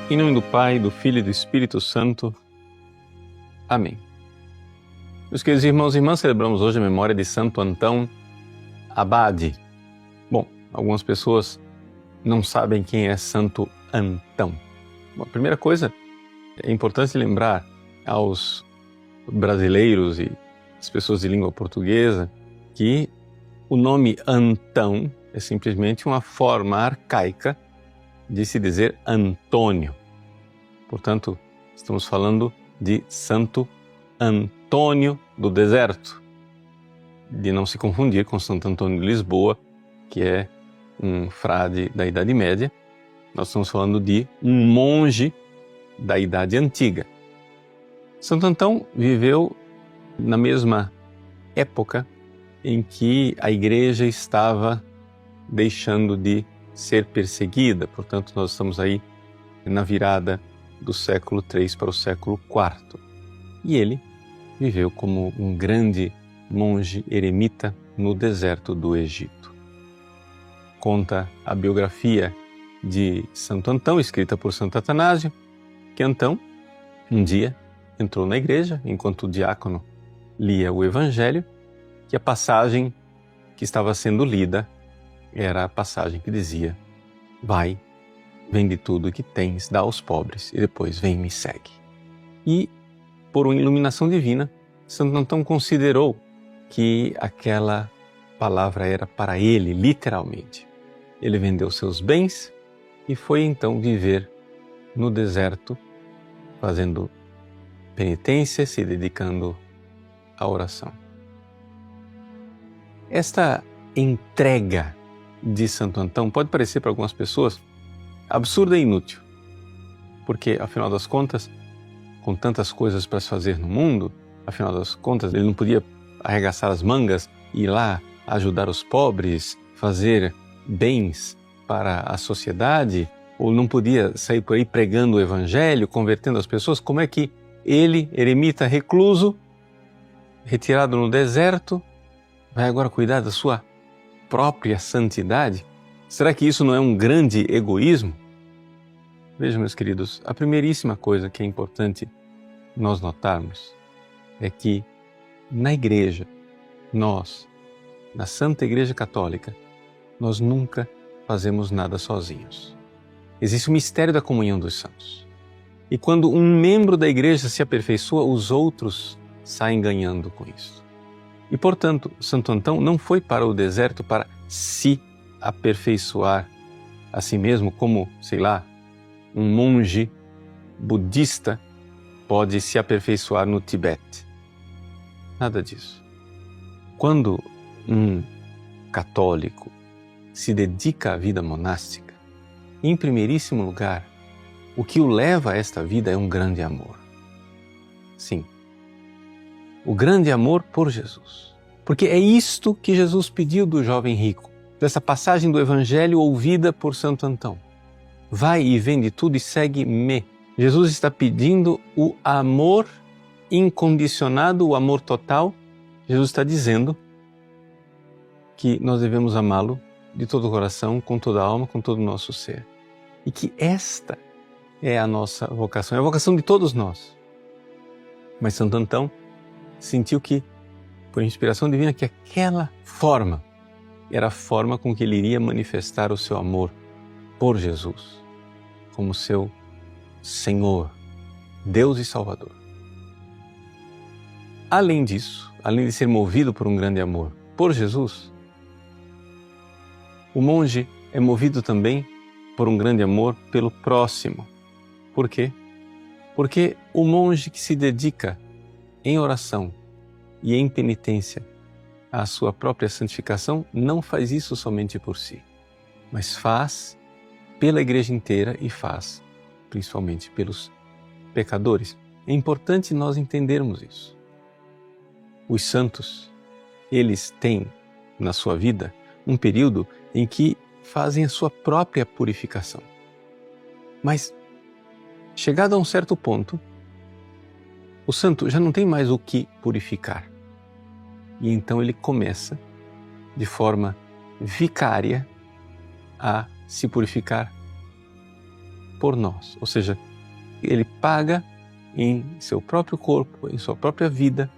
Em nome do Pai, do Filho e do Espírito Santo. Amém. Meus queridos irmãos e irmãs, celebramos hoje a memória de Santo Antão Abade. Bom, algumas pessoas não sabem quem é Santo Antão. Bom, a primeira coisa, é importante lembrar aos brasileiros e as pessoas de língua portuguesa que o nome Antão é simplesmente uma forma arcaica de se dizer Antônio. Portanto, estamos falando de Santo Antônio do Deserto, de não se confundir com Santo Antônio de Lisboa, que é um frade da Idade Média. Nós estamos falando de um monge da Idade Antiga. Santo Antão viveu na mesma época em que a Igreja estava deixando de ser perseguida. Portanto, nós estamos aí na virada do século III para o século IV. E ele viveu como um grande monge eremita no deserto do Egito. Conta a biografia de Santo Antão, escrita por Santo Atanásio, que Antão, um dia, entrou na igreja, enquanto o diácono lia o Evangelho, que a passagem que estava sendo lida era a passagem que dizia: vai, vende tudo o que tens, dá aos pobres e depois vem e me segue. E, por uma iluminação divina, Santo Antão considerou que aquela palavra era para ele, literalmente. Ele vendeu seus bens e foi então viver no deserto, fazendo penitência, se dedicando à oração. Esta entrega de Santo Antão pode parecer para algumas pessoas absurda e inútil, porque, afinal das contas, com tantas coisas para se fazer no mundo, afinal das contas, ele não podia arregaçar as mangas e ir lá ajudar os pobres, fazer bens para a sociedade, ou não podia sair por aí pregando o Evangelho, convertendo as pessoas. Como é que ele, eremita recluso, retirado no deserto, vai agora cuidar da sua própria santidade? Será que isso não é um grande egoísmo? Vejam, meus queridos, a primeiríssima coisa que é importante nós notarmos é que na Igreja, nós, na Santa Igreja Católica, nós nunca fazemos nada sozinhos. Existe o mistério da comunhão dos santos. E quando um membro da Igreja se aperfeiçoa, os outros saem ganhando com isso. E, portanto, Santo Antão não foi para o deserto para se aperfeiçoar a si mesmo, como, sei lá, um monge budista pode se aperfeiçoar no Tibete. Nada disso. Quando um católico se dedica à vida monástica, em primeiríssimo lugar, o que o leva a esta vida é um grande amor. Sim, o grande amor por Jesus. Porque é isto que Jesus pediu do jovem rico, dessa passagem do Evangelho ouvida por Santo Antão. Vai e vende tudo e segue-me. Jesus está pedindo o amor incondicionado, o amor total. Jesus está dizendo que nós devemos amá-lo de todo o coração, com toda a alma, com todo o nosso ser. E que esta é a nossa vocação, é a vocação de todos nós. Mas Santo Antão sentiu que, por inspiração divina, que aquela forma era a forma com que ele iria manifestar o seu amor por Jesus, como seu Senhor, Deus e Salvador. Além disso, além de ser movido por um grande amor por Jesus, o monge é movido também por um grande amor pelo próximo. Por quê? Porque o monge que se dedica em oração e em penitência à sua própria santificação não faz isso somente por si, mas faz pela Igreja inteira e faz principalmente pelos pecadores. É importante nós entendermos isso. Os santos, eles têm na sua vida um período em que fazem a sua própria purificação. Mas, chegado a um certo ponto, o santo já não tem mais o que purificar. E então ele começa, de forma vicária, a se purificar por nós. Ou seja, Ele paga em seu próprio corpo, em sua própria vida,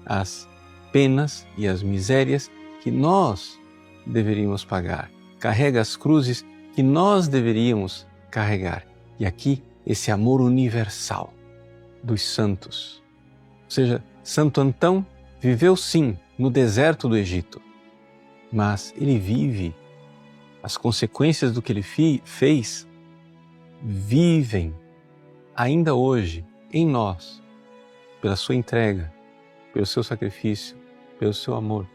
as penas e as misérias que nós deveríamos pagar. Carrega as cruzes que nós deveríamos carregar. E aqui, esse amor universal dos santos. Ou seja, Santo Antão viveu sim no deserto do Egito, mas ele vive, as consequências do que ele fez vivem ainda hoje em nós, pela sua entrega, pelo seu sacrifício, pelo seu amor.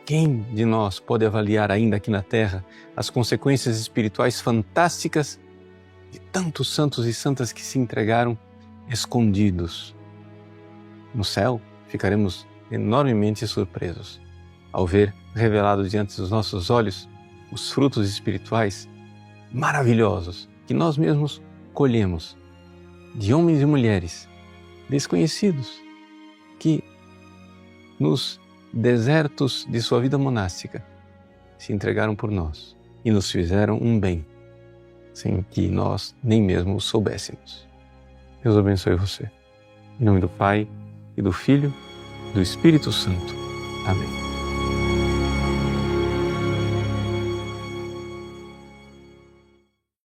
Quem de nós pode avaliar ainda aqui na Terra as consequências espirituais fantásticas de tantos santos e santas que se entregaram escondidos? No céu, ficaremos enormemente surpresos ao ver revelado diante dos nossos olhos os frutos espirituais maravilhosos que nós mesmos colhemos de homens e mulheres desconhecidos que nos desertos de sua vida monástica se entregaram por nós e nos fizeram um bem sem que nós nem mesmo o soubéssemos. Deus abençoe você. Em nome do Pai, e do Filho, e do Espírito Santo. Amém.